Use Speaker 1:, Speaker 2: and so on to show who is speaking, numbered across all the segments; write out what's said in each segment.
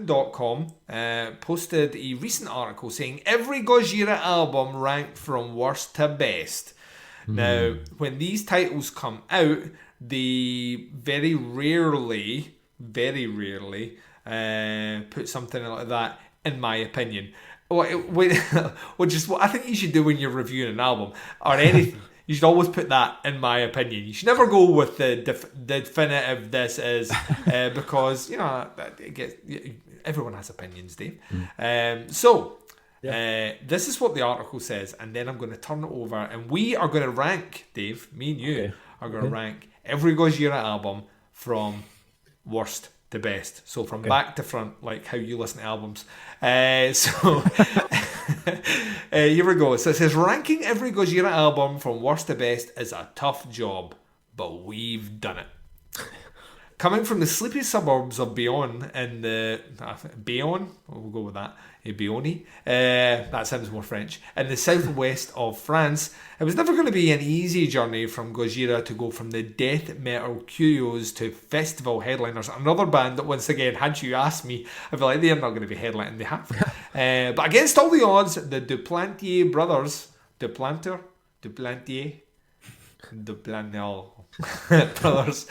Speaker 1: Rotten.com posted a recent article saying every Gojira album ranked from worst to best. Now, when these titles come out, they very rarely put something like that, in my opinion. Which is what I think you should do when you're reviewing an album or anything. You should always put that, in my opinion. You should never go with the definitive this is, because, you know, everyone has opinions, Dave. This is what the article says, and then I'm going to turn it over, and we are going to rank, Dave, me and you are going to rank every Gojira album from worst to best. So from back to front, like how you listen to albums. Here we go. So it says, ranking every Gojira album from worst to best is a tough job, but we've done it. Coming from the sleepy suburbs of Bayonne in the... Bayonne? We'll go with that. Bayonne. That sounds more French. In the southwest of France, it was never going to be an easy journey from Gojira to go from the death metal curios to festival headliners. Another band that, once again, had you asked me, I'd be like, they're not going to be headlining. They have. But against all the odds, the Duplantier brothers... Duplantier brothers,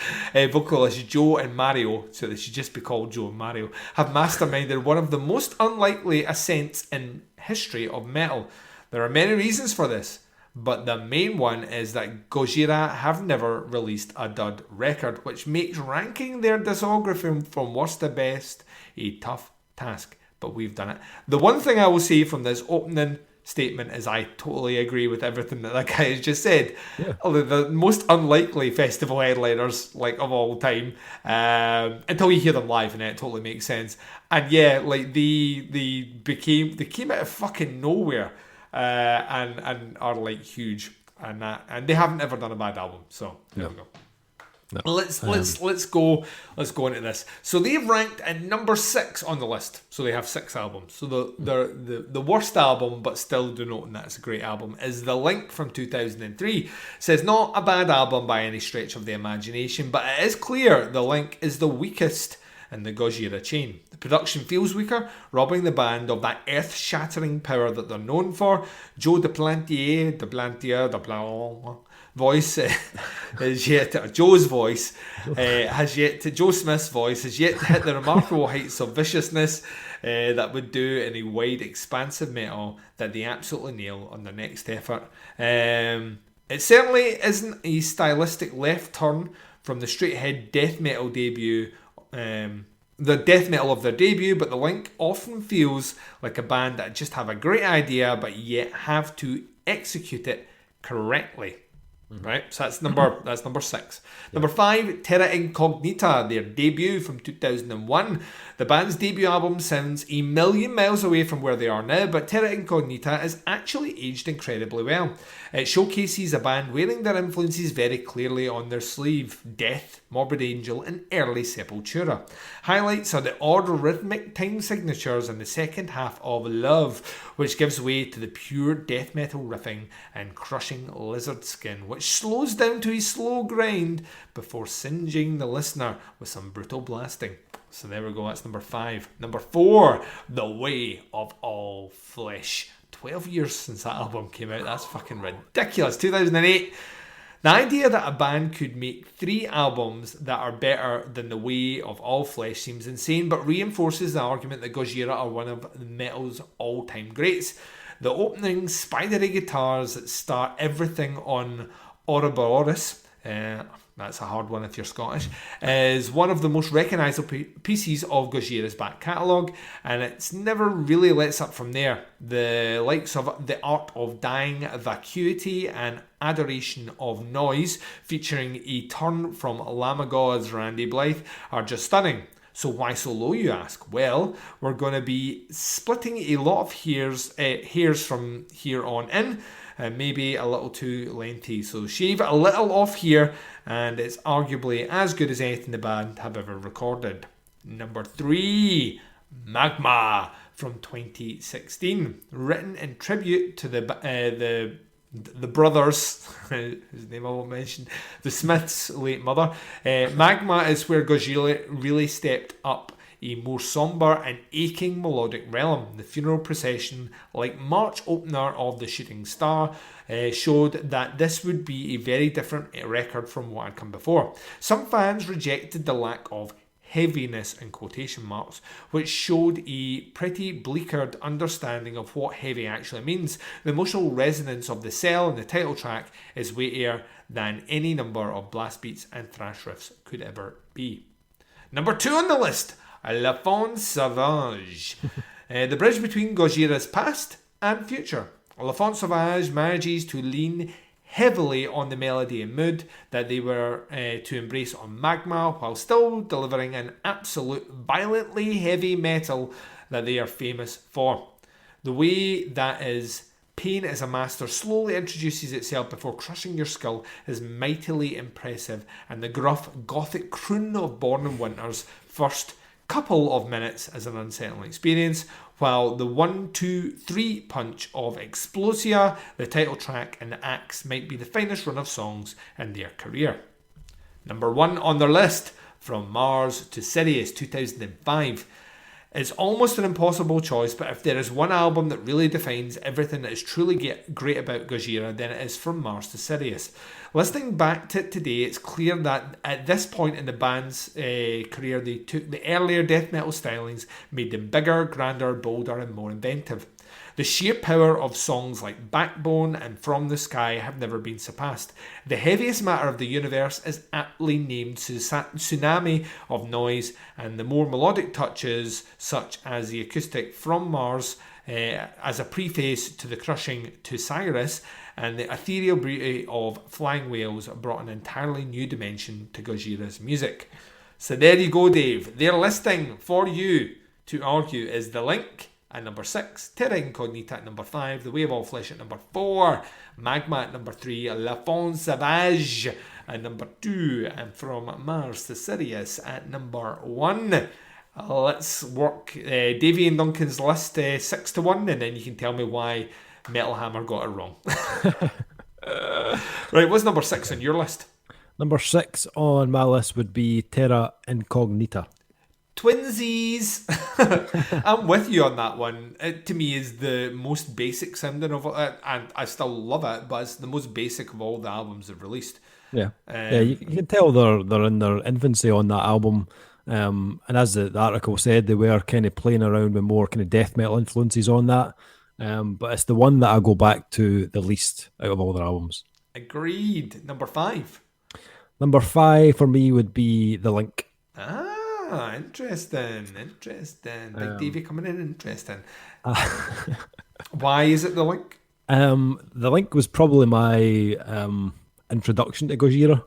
Speaker 1: vocalists Joe and Mario, so they should just be called Joe and Mario, have masterminded one of the most unlikely ascents in history of metal. There are many reasons for this, but the main one is that Gojira have never released a dud record, which makes ranking their discography from worst to best a tough task, but we've done it. The one thing I will say from this opening statement is I totally agree with everything that guy has just said. The most unlikely festival headliners like of all time, until you hear them live, and it totally makes sense. And like they came out of fucking nowhere, and are like huge, and they haven't ever done a bad album. So there we go. No. Let's go into this. So they've ranked at number 6 on the list. So they have 6 albums. So the worst album, but still denoting that it's a great album, is The Link from 2003. It says not a bad album by any stretch of the imagination, but it is clear The Link is the weakest in the Gojira chain. The production feels weaker, robbing the band of that earth-shattering power that they're known for. Joe Duplantier, voice is yet to, Joe's voice has yet to, Joe Smith's voice has yet to hit the remarkable heights of viciousness that would do in a wide expansive metal that they absolutely nail on their next effort. It certainly isn't a stylistic left turn from the straight ahead death metal debut, the death metal of their debut, but The Link often feels like a band that just have a great idea but yet have to execute it correctly. Right, so that's number 6. Number 5, Terra Incognita, their debut from 2001. The band's debut album sounds a million miles away from where they are now, but Terra Incognita is actually aged incredibly well. It showcases a band wearing their influences very clearly on their sleeve: Death, Morbid Angel, and early Sepultura. Highlights are the odd rhythmic time signatures in the second half of Love, which gives way to the pure death metal riffing and crushing lizard skin, which slows down to a slow grind before singeing the listener with some brutal blasting. So there we go, that's number 5. Number 4, The Way of All Flesh. 12 years since that album came out, that's fucking ridiculous. 2008. The idea that a band could make 3 albums that are better than The Way of All Flesh seems insane, but reinforces the argument that Gojira are one of metal's all-time greats. The opening spidery guitars that start everything on Ouroboros, that's a hard one if you're Scottish, is one of the most recognisable pieces of Gojira's back catalogue, and it's never really lets up from there. The likes of The Art of Dying Vacuity and Adoration of Noise, featuring a turn from Lamagod's Randy Blythe, are just stunning. So why so low, you ask? Well, we're going to be splitting a lot of hairs from here on in, maybe a little too lengthy. So shave a little off here, and it's arguably as good as anything the band have ever recorded. Number 3, Magma from 2016, written in tribute to the brothers, whose name I won't mention, the Smiths' late mother. Magma is where Gojira really stepped up a more sombre and aching melodic realm. The funeral procession, like March opener of The Shooting Star, showed that this would be a very different record from what had come before. Some fans rejected the lack of heaviness in quotation marks, which showed a pretty bleakered understanding of what heavy actually means. The emotional resonance of the cell in the title track is weightier than any number of blast beats and thrash riffs could ever be. Number 2 on the list, La Faune Sauvage. The bridge between Gojira's past and future. La Faune Sauvage manages to lean heavily on the melody and mood that they were to embrace on Magma, while still delivering an absolute violently heavy metal that they are famous for. The way that is Pain as a Master slowly introduces itself before crushing your skull is mightily impressive, and the gruff gothic croon of Born in Winter's first couple of minutes is an unsettling experience, while the 1-2-3 punch of Explosia, the title track, and the axe might be the finest run of songs in their career. Number 1 on their list, From Mars to Sirius 2005. It's almost an impossible choice, but if there is one album that really defines everything that is truly great about Gojira, then it is From Mars to Sirius. Listening back to it today, it's clear that at this point in the band's career, they took the earlier death metal stylings, made them bigger, grander, bolder, and more inventive. The sheer power of songs like Backbone and From the Sky have never been surpassed. The heaviest matter of the universe is aptly named Tsunami of Noise, and the more melodic touches, such as the acoustic From Mars, as a preface to the crushing To Cyrus, and the ethereal beauty of Flying Whales, brought an entirely new dimension to Gojira's music. So there you go, Dave. Their listing for you to argue is The Link at number 6, Terra Incognita at number 5, The Way of All Flesh at number 4, Magma at number 3, La Faune Sauvage at number 2, and From Mars to Sirius at number 1. Let's work Davey and Duncan's list 6-1, and then you can tell me why Metal Hammer got it wrong. Right, what's number 6 on your list?
Speaker 2: Number 6 on my list would be Terra Incognita.
Speaker 1: Twinsies. I'm with you on that one. It to me is the most basic sounding of it, and I still love it, but it's the most basic of all the albums they've released.
Speaker 2: Yeah, you can tell they're in their infancy on that album, and as the article said, they were kind of playing around with more kind of death metal influences on that, but it's the one that I go back to the least out of all their albums.
Speaker 1: Agreed. Number 5.
Speaker 2: Number 5 for me would be The Link.
Speaker 1: Interesting. Big Davey coming in, interesting. Why is it The Link?
Speaker 2: The Link was probably my introduction to Gojira.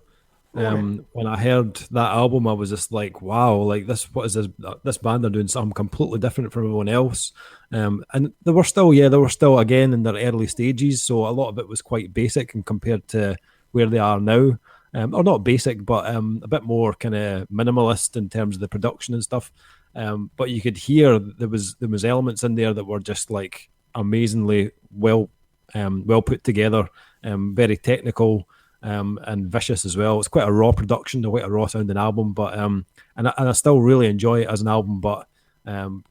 Speaker 2: When I heard that album, I was just like, wow, like what is this band are doing something completely different from everyone else. And they were still again in their early stages, so a lot of it was quite basic and compared to where they are now. Or not basic, but a bit more kind of minimalist in terms of the production and stuff. But you could hear there was elements in there that were just like amazingly well put together, very technical and vicious as well. It's quite a raw production, quite a raw sounding album, but and I still really enjoy it as an album. But in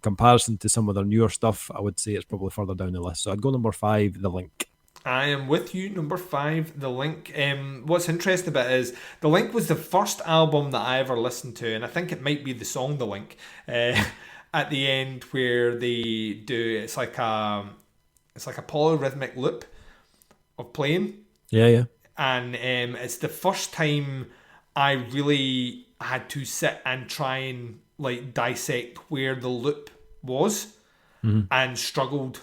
Speaker 2: comparison to some of their newer stuff, I would say it's probably further down the list. So I'd go number 5, The Link.
Speaker 1: I am with you, number 5, The Link. What's interesting about it is The Link was the first album that I ever listened to, and I think it might be the song The Link at the end where they do it's like a polyrhythmic loop of playing.
Speaker 2: Yeah.
Speaker 1: And it's the first time I really had to sit and try and like dissect where the loop was, and struggled.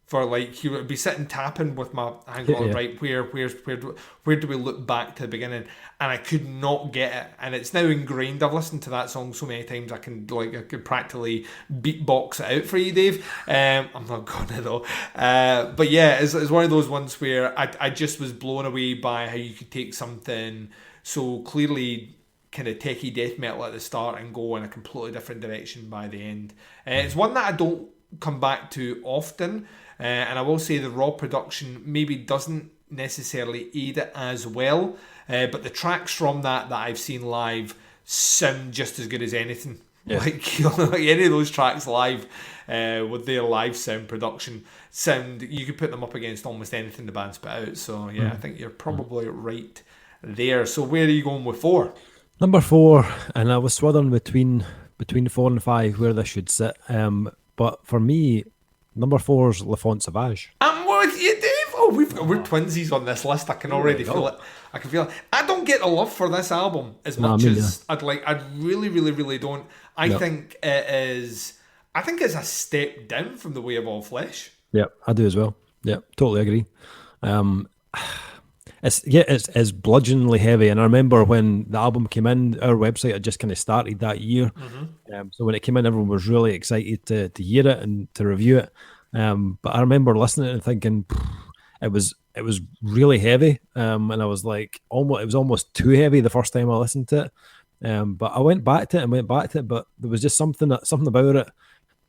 Speaker 1: For like he would be sitting tapping with my hand going, right, where do we look back to the beginning, and I could not get it, and it's now ingrained. I've listened to that song so many times I could practically beatbox it out for you, Dave. I'm not gonna though, but yeah, it's one of those ones where I just was blown away by how you could take something so clearly kind of techie death metal at the start and go in a completely different direction by the end. It's one that I don't come back to often. And I will say the raw production maybe doesn't necessarily aid it as well, but the tracks from that I've seen live sound just as good as anything.
Speaker 2: Yeah.
Speaker 1: Like, you know, like any of those tracks live, with their live sound production, you could put them up against almost anything the band's put out. So yeah, I think you're probably right there. So where are you going with 4?
Speaker 2: Number 4, and I was swirling between 4 and 5 where this should sit. But for me, number 4 is Le Font Sauvage.
Speaker 1: I'm with you, Dave. Oh, we're twinsies on this list. I can already feel it. I can feel it. I don't get a love for this album as much as I'd like. I really, really, really don't. I think it is. I think it's a step down from The Way of All Flesh.
Speaker 2: Yeah, I do as well. Yeah, totally agree. It's bludgeoningly heavy, and I remember when the album came in, our website had just kind of started that year. So when it came in, everyone was really excited to hear it and to review it. But I remember listening to it and thinking it was really heavy, and I was like, it was almost too heavy the first time I listened to it. But I went back to it, but there was just something about it.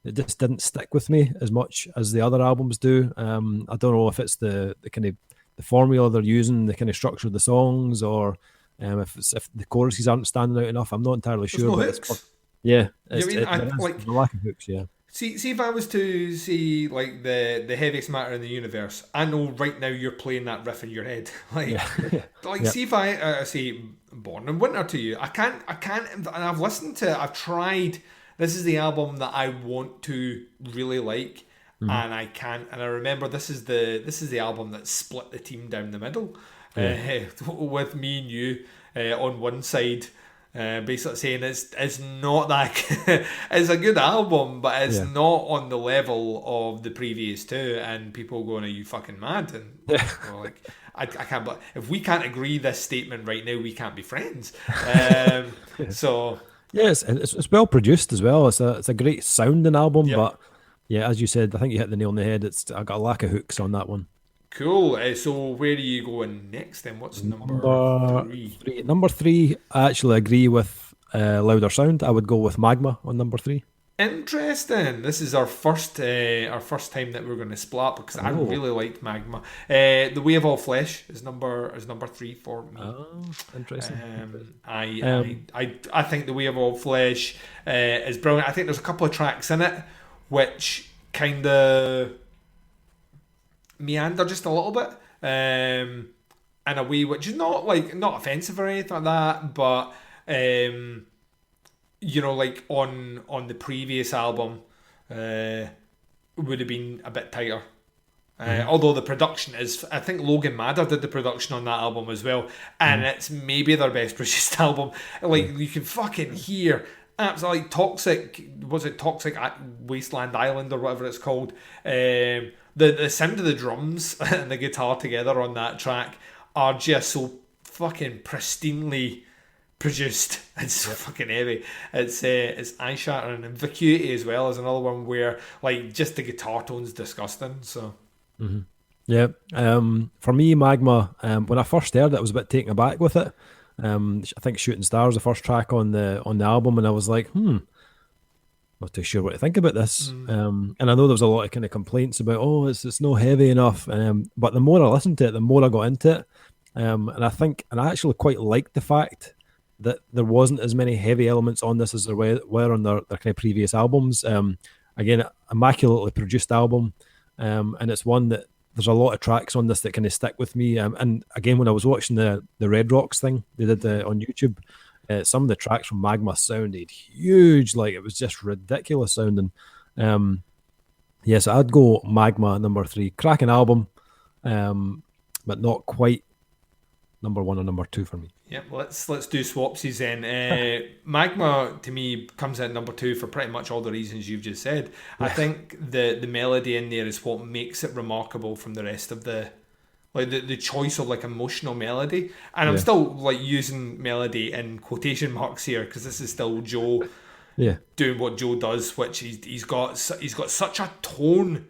Speaker 2: It just didn't stick with me as much as the other albums do. I don't know if it's the kind of the formula they're using, the kind of structure of the songs, or if the choruses aren't standing out enough. I'm not entirely sure.
Speaker 1: No hooks.
Speaker 2: Yeah,
Speaker 1: the
Speaker 2: lack of hooks. Yeah.
Speaker 1: See if I was to see like the heaviest matter in the universe. I know right now you're playing that riff in your head. See if I say Born in Winter to you. I can't. And I've listened to it. I've tried. This is the album that I want to really like. And I can't. And I remember this is the album that split the team down the middle, with me and you on one side, basically saying it's not that. It's a good album, but it's not on the level of the previous two. And people going, "Are you fucking mad?" And like, I can't. But if we can't agree this statement right now, we can't be friends. So
Speaker 2: yes, it's well produced as well. It's a great sounding album, but. Yeah, as you said, I think you hit the nail on the head. I got a lack of hooks on that one.
Speaker 1: Cool. So where are you going next then? What's number 3?
Speaker 2: Number 3, I actually agree with Louder Sound. I would go with Magma on number 3.
Speaker 1: Interesting. This is our first time that we're going to split up because I really liked Magma. The Way of All Flesh is number 3 for me.
Speaker 2: Oh, interesting.
Speaker 1: I think The Way of All Flesh is brilliant. I think there's a couple of tracks in it which kind of meander just a little bit, in a way which is not offensive or anything like that, but like on the previous album, would have been a bit tighter. Although the production is, I think Logan Madder did the production on that album as well, and it's maybe their best produced album. Like you can fucking hear. Absolutely toxic. Was it Toxic Wasteland Island or whatever it's called? The sound of the drums and the guitar together on that track are just so fucking pristinely produced. It's so fucking heavy. It's eye shattering, and Vacuity as well is another one where like just the guitar tone's disgusting. So.
Speaker 2: Yeah. For me, Magma. When I first heard it, I was a bit taken aback with it. I think Shooting Stars, the first track on the album, and I was like, not too sure what to think about this. And I know there was a lot of kind of complaints about, it's not heavy enough. But the more I listened to it, the more I got into it. And I actually quite liked the fact that there wasn't as many heavy elements on this as there were on their kind of previous albums. Again, immaculately produced album, and it's one that there's a lot of tracks on this that kind of stick with me. And again, when I was watching the Red Rocks thing they did on YouTube, some of the tracks from Magma sounded huge. Like it was just ridiculous sounding. Yes, I'd go Magma number 3. Cracking album, but not quite number 1 or number 2 for me.
Speaker 1: Yep, let's do swapsies then. Magma to me comes in number 2 for pretty much all the reasons you've just said. I think the melody in there is what makes it remarkable from the rest of the choice of like emotional melody. And I'm still like using melody in quotation marks here because this is still Joe doing what Joe does, which he's got such a tone,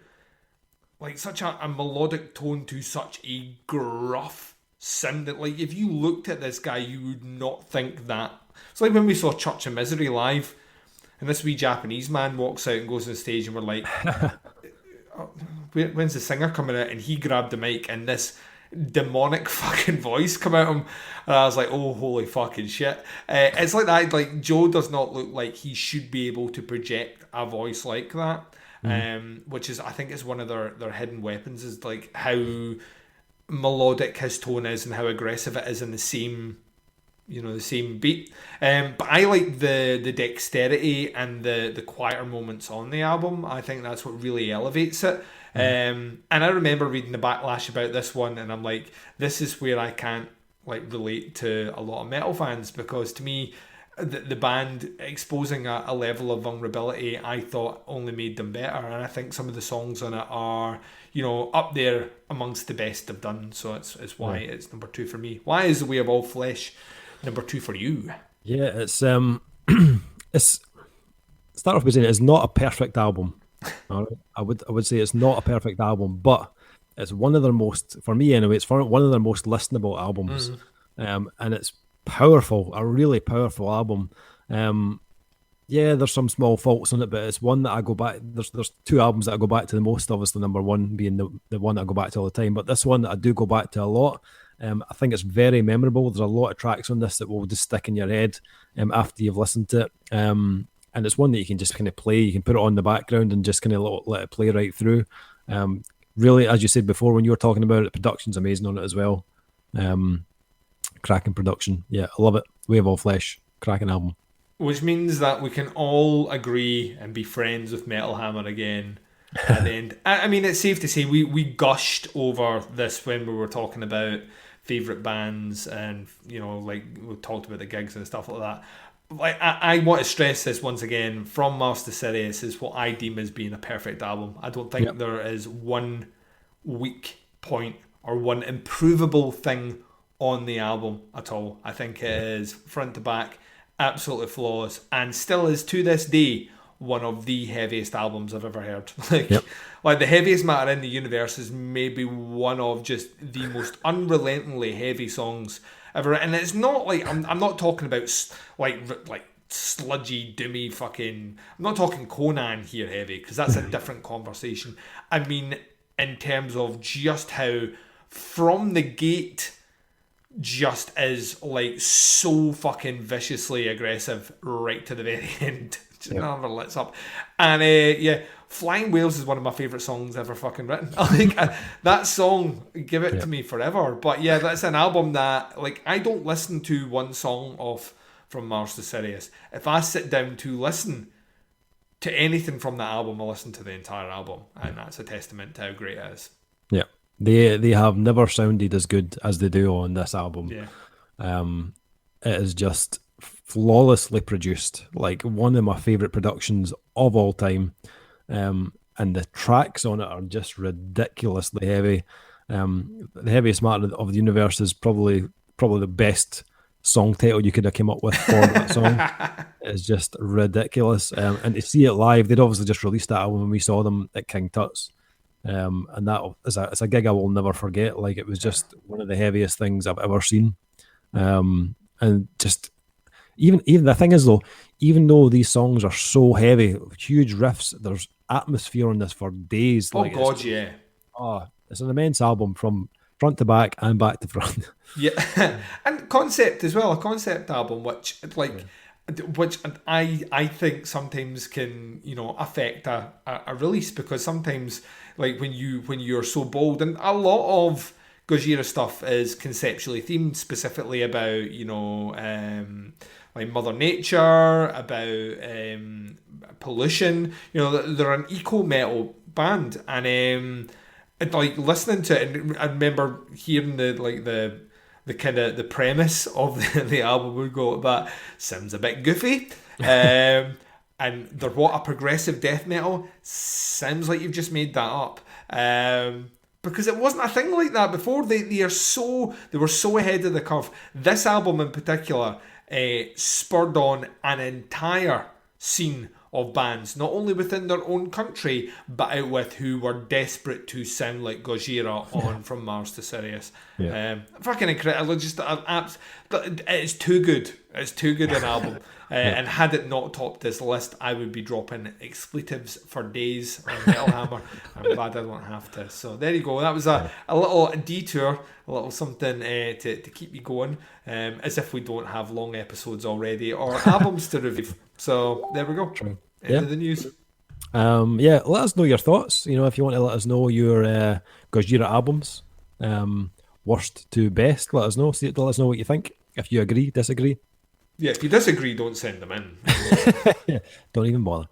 Speaker 1: like such a melodic tone to such a gruff sound that, like, if you looked at this guy, you would not think that. It's like when we saw Church of Misery live, and this wee Japanese man walks out and goes on stage, and we're like, when's the singer coming out? And he grabbed the mic, and this demonic fucking voice come out of him, and I was like, oh, holy fucking shit. It's like that. Like, Joe does not look like he should be able to project a voice like that. Which is, I think, is one of their hidden weapons, is like how melodic his tone is and how aggressive it is in the same beat. But I like the dexterity and the quieter moments on the album. I think that's what really elevates it. And I remember reading the backlash about this one, and I'm like, this is where I can't like relate to a lot of metal fans, because to me, the band exposing a level of vulnerability, I thought, only made them better. And I think some of the songs on it are, up there amongst the best they've done. So it's why it's number 2 for me. Why is The Way of All Flesh number 2 for you?
Speaker 2: Yeah, it's it's start off by saying it's not a perfect album. All right? I would say it's not a perfect album, but it's one of their most, for me anyway, it's one of their most listenable albums. And it's powerful, a really powerful album. There's some small faults on it, but it's one that I go back. There's 2 albums that I go back to the most. Obviously, number 1 being the one that I go back to all the time. But this one that I do go back to a lot. I think it's very memorable. There's a lot of tracks on this that will just stick in your head after you've listened to it. And it's one that you can just kind of play. You can put it on the background and just kind of let it play right through. Really, as you said before, when you were talking about it, the production's amazing on it as well. Cracking production. Yeah, I love it. Way of All Flesh, cracking album.
Speaker 1: Which means that we can all agree and be friends with Metal Hammer again at the end. I mean, it's safe to say we gushed over this when we were talking about favourite bands, and like we talked about the gigs and stuff like that. Like, I want to stress this once again, From Mars to Sirius is what I deem as being a perfect album. I don't think there is one weak point or one improvable thing on the album at all. I think it is front to back absolutely flawless, and still is to this day one of the heaviest albums I've ever heard. Like the Heaviest Matter in the Universe is maybe one of just the most unrelentingly heavy songs ever. And it's not like I'm not talking about like sludgy doomy fucking, I'm not talking Conan here heavy, because that's a different conversation. I mean, in terms of just how from the gate just is like so fucking viciously aggressive right to the very end. Just never lets up. And Flying Whales is one of my favourite songs ever fucking written. I think that song, give it to me forever. But yeah, that's an album that, like, I don't listen to one song off From Mars to Sirius. If I sit down to listen to anything from that album, I listen to the entire album, and that's a testament to how great it is.
Speaker 2: Yeah. They have never sounded as good as they do on this album.
Speaker 1: Yeah.
Speaker 2: It is just flawlessly produced, like one of my favourite productions of all time. And the tracks on it are just ridiculously heavy. The Heaviest Matter of the Universe is probably the best song title you could have come up with for that song. It's just ridiculous. And to see it live, they'd obviously just released that album when we saw them at King Tut's. And that is it's a gig I will never forget. Like, it was just one of the heaviest things I've ever seen. And just even the thing is, though, even though these songs are so heavy, huge riffs, there's atmosphere on this for days.
Speaker 1: Oh, like, God, yeah.
Speaker 2: Oh, it's an immense album from front to back and back to front.
Speaker 1: Yeah, and concept as well, a concept album, which I think sometimes can affect a release, because sometimes, like, when you're so bold, and a lot of Gojira stuff is conceptually themed, specifically about like Mother Nature, about pollution. They're an eco-metal band, and like listening to it, and I remember hearing the kind of the premise of the album would go, that sounds a bit goofy. And they're what, a progressive death metal? Sounds like you've just made that up. Because it wasn't a thing like that before. They were so ahead of the curve. This album in particular spurred on an entire scene of bands, not only within their own country, but out with, who were desperate to sound like Gojira on From Mars to Sirius. Fucking incredible. Just it's too good. It's too good an album. And had it not topped this list, I would be dropping expletives for days on Metal Hammer. I'm glad I don't have to. So there you go. That was a little detour, a little something to keep you going, as if we don't have long episodes already or albums to review. So there we go.
Speaker 2: True.
Speaker 1: End of the news.
Speaker 2: Let us know your thoughts. If you want to let us know your Gojira albums, worst to best, let us know. Let us know what you think. If you agree, disagree.
Speaker 1: Yeah, if you disagree, don't send them in.
Speaker 2: Don't even bother.